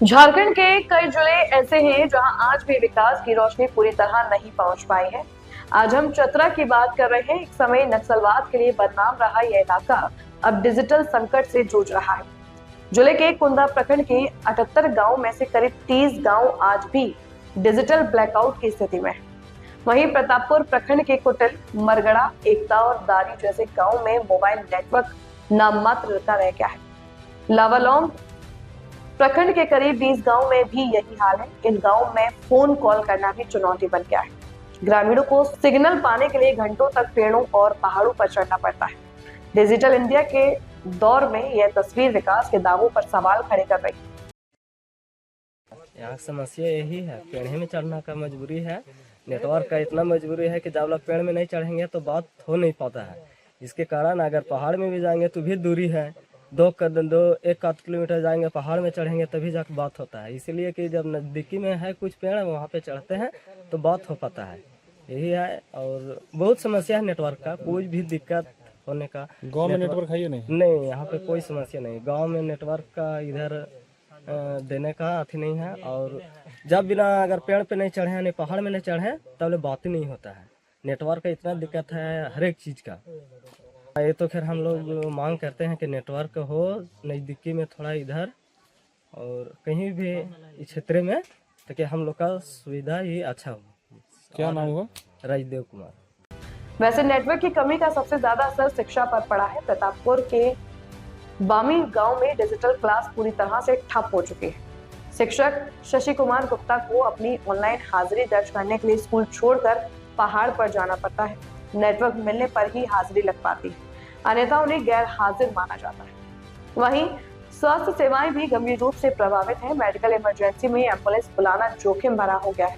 झारखंड के कई जिले ऐसे हैं जहां आज भी विकास की रोशनी पूरी तरह नहीं पहुंच पाई है। आज हम चतरा की बात कर रहे हैं। एक समय नक्सलवाद के लिए बदनाम रहा यह इलाका अब डिजिटल संकट से जूझ रहा है। जिले के कुंदा प्रखंड के 78 गांव में से करीब 30 गांव आज भी डिजिटल ब्लैकआउट की स्थिति में है। वहीं प्रतापपुर प्रखंड के कुटिल, मरगड़ा, एकता और दारी जैसे गाँव में मोबाइल नेटवर्क नाम मात्र का रह गया है। लावालौंग प्रखंड के करीब 20 गांव में भी यही हाल है। इन गांव में फोन कॉल करना भी चुनौती बन गया है। ग्रामीणों को सिग्नल पाने के लिए घंटों तक पेड़ों और पहाड़ों पर चढ़ना पड़ता है। डिजिटल इंडिया के दौर में यह तस्वीर विकास के दावों पर सवाल खड़े कर रही है। यहाँ समस्या यही है, पेड़ में चढ़ना का मजबूरी है। नेटवर्क का इतना मजबूरी है कि जब लोग पेड़ में नहीं चढ़ेंगे तो बात हो नहीं पाता है। इसके कारण अगर पहाड़ में भी जाएंगे तो भी दूरी है, 1 किलोमीटर जाएंगे, पहाड़ में चढ़ेंगे तभी जाकर बात होता है। इसीलिए कि जब नज़दीकी में है कुछ पेड़ वहाँ पे चढ़ते हैं तो बात हो पाता है। यही है, और बहुत समस्या है नेटवर्क का, कोई भी दिक्कत होने का। गांव में नेटवर्क है या नहीं? नहीं, यहाँ पे कोई समस्या नहीं। गांव में नेटवर्क का इधर देने का अथी नहीं है। और जब बिना अगर पेड़ पे नहीं चढ़े नहीं पहाड़ में नहीं चढ़े तब बात ही नहीं होता है। नेटवर्क का इतना दिक्कत है हर एक चीज़ का। ये तो खैर हम लोग मांग करते हैं कि नेटवर्क हो नज़दीकी में थोड़ा इधर और कहीं भी इस क्षेत्र में, ताकि हम लोग का सुविधा ही अच्छा हो। क्या नाम हुआ? राजदेव कुमार। वैसे नेटवर्क की कमी का सबसे ज्यादा असर शिक्षा पर पड़ा है। प्रतापपुर के बामी गांव में डिजिटल क्लास पूरी तरह से ठप हो चुकी है। शिक्षक शशि कुमार गुप्ता को अपनी ऑनलाइन हाजिरी दर्ज करने के लिए स्कूल छोड़कर पहाड़ पर जाना पड़ता है। नेटवर्क मिलने पर ही हाजिरी लग पाती है, अन्यथा उन्हें गैर हाजिर माना जाता है। वहीं स्वास्थ्य सेवाएं भी गंभीर रूप से प्रभावित हैं। मेडिकल इमरजेंसी में एम्बुलेंस बुलाना जोखिम भरा हो गया है।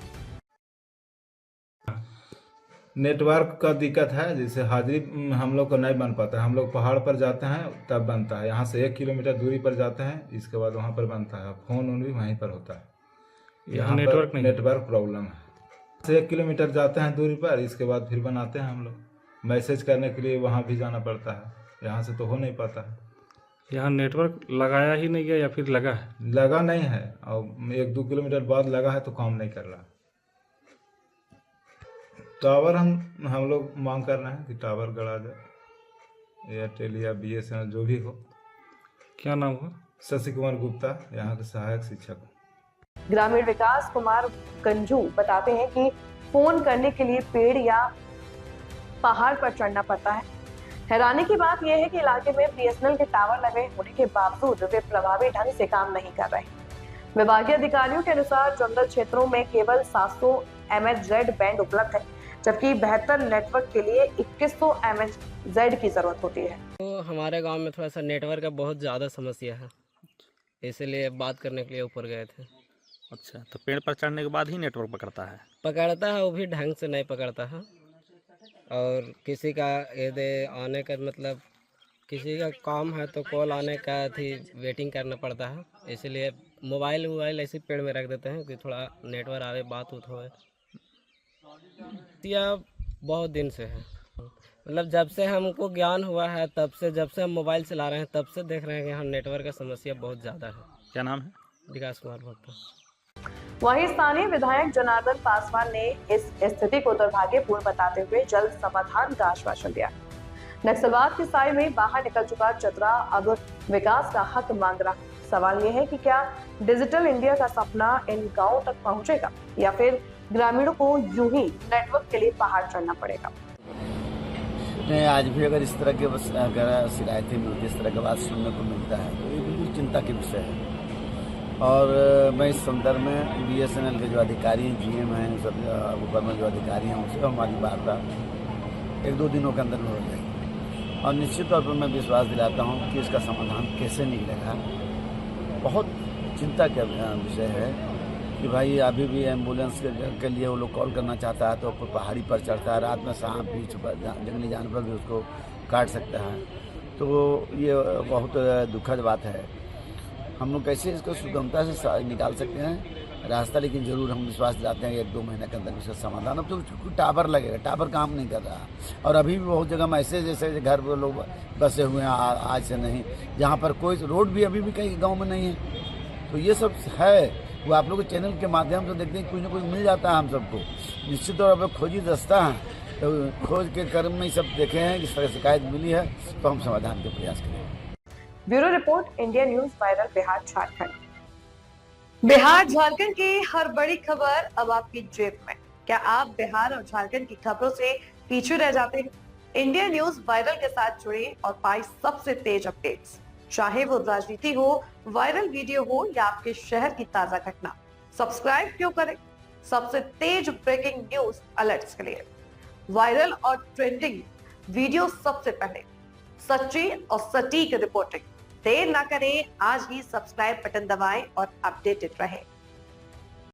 नेटवर्क का दिक्कत है, जैसे हाजिरी हम लोग को नहीं बन पाता है। हम लोग पहाड़ पर जाते हैं तब बनता है, यहाँ से 1 किलोमीटर दूरी पर जाते हैं, इसके बाद वहाँ पर बनता है। फोन भी वहीं पर होता है। यहाँ नेटवर्क नहीं, नेटवर्क प्रॉब्लम है। 1 किलोमीटर जाते हैं दूरी पर, इसके बाद फिर बनाते हैं हम लोग। मैसेज करने के लिए वहाँ भी जाना पड़ता है, यहाँ से तो हो नहीं पाता है। यहाँ नेटवर्क लगाया ही नहीं गया या फिर लगा है? लगा नहीं है, और 1-2 किलोमीटर बाद लगा है तो काम नहीं कर रहा। टावर हम लोग मांग कर रहे हैं कि टावर गड़ा जाए, एयरटेल या BSNL जो भी हो। क्या नाम हुआ? शशि कुमार गुप्ता, यहाँ के सहायक शिक्षक। ग्रामीण विकास कुमार गंजू बताते हैं कि फोन करने के लिए पेड़ या पहाड़ पर चढ़ना पड़ता है। हैरानी की बात यह है कि इलाके में BSNL के टावर लगे होने के बावजूद वे प्रभावी ढंग से काम नहीं कर रहे। विभागीय अधिकारियों के अनुसार जंगल क्षेत्रों में केवल 700 MHz बैंड उपलब्ध है, जबकि बेहतर नेटवर्क के लिए 2100 MHz की जरूरत होती है। तो हमारे गांव में थोड़ा सा नेटवर्क का बहुत ज़्यादा समस्या है, इसलिए बात करने के लिए ऊपर गए थे। अच्छा, तो पेड़ पर चढ़ने के बाद ही नेटवर्क पकड़ता है? पकड़ता है, वो भी ढंग से नहीं पकड़ता है। और किसी का यदि आने का मतलब किसी का काम है तो कॉल आने का थी वेटिंग करना पड़ता है। इसलिए मोबाइल ऐसे पेड़ में रख देते हैं कि थोड़ा नेटवर्क आवे, बात उत होए। यह बहुत दिन से है, मतलब जब से हमको ज्ञान हुआ है तब से, जब से हम मोबाइल चला रहे हैं तब से देख रहे हैं कि यहाँ नेटवर्क का समस्या बहुत ज़्यादा है। क्या नाम है? विकास कुमार भट्ट। वहीं स्थानीय विधायक जनार्दन पासवान ने इस स्थिति को दुर्भाग्यपूर्ण बताते हुए जल्द समाधान का आश्वासन दिया। नक्सलवाद की साए में बाहर निकल चुका चतरा अब विकास का हक मांग रहा। सवाल यह है कि क्या डिजिटल इंडिया का सपना इन गांवों तक पहुंचेगा या फिर ग्रामीणों को यूं ही नेटवर्क के लिए पहाड़ चढ़ना पड़ेगा। नहीं, आज भी अगर इस तरह के अगर शिकायतें मिलती, इस तरह की बात सुनने को मिलता है तो ये बिल्कुल चिंता के विषय है। और मैं इस संदर्भ में BSNL के जो अधिकारी GM हैं, सब ऊपर में जो अधिकारी हैं, उनसे हमारी वार्ता 1-2 दिनों के अंदर में हो जाएगी। और निश्चित तौर पर मैं विश्वास दिलाता हूँ कि इसका समाधान कैसे निकलेगा। बहुत चिंता का विषय है कि भाई अभी भी एम्बुलेंस के लिए वो लोग कॉल करना चाहता है तो ऊपर पहाड़ी पर चढ़ता है, रात में सांप भी जंगली जानवर भी उसको काट सकता है। तो ये बहुत दुखद बात है। हम लोग कैसे इसको सुगमता से निकाल सकते हैं रास्ता, लेकिन ज़रूर हम विश्वास दिलाते हैं 1-2 महीने के अंदर इसका समाधान। अब तो टावर लगेगा, टावर काम नहीं कर रहा। और अभी भी बहुत जगह में ऐसे जैसे घर पर लोग बसे हुए हैं आज से नहीं, जहाँ पर कोई रोड भी अभी भी कई गाँव में नहीं है। तो ये सब है, वो आप लोग के चैनल के माध्यम से देखते हैं, कुछ ना कुछ मिल जाता है हम सबको। निश्चित तौर पर खोजी दस्ता है, तो खोज के क्रम में सब देखे हैं कि शिकायत मिली है तो हम समाधान के प्रयास करेंगे। Bureau report, India news viral Bihar Jharkhand. Bihar Jharkhand की हर बड़ी खबर अब आपकी जेब में। क्या आप बिहार और झारखंड की खबरों से पीछे रह जाते हैं? इंडिया न्यूज वायरल के साथ जुड़े और पाए सबसे तेज अपडेट्स, चाहे वो राजनीति हो, वायरल वीडियो हो या आपके शहर की ताजा घटना। सब्सक्राइब क्यों करें? सबसे तेज ब्रेकिंग न्यूज अलर्ट्स के लिए, वायरल और ट्रेंडिंग वीडियो सबसे पहले, सच्ची और सटीक रिपोर्टिंग। देर ना करें, आज ही सब्सक्राइब बटन दबाएं और अपडेटेड रहें।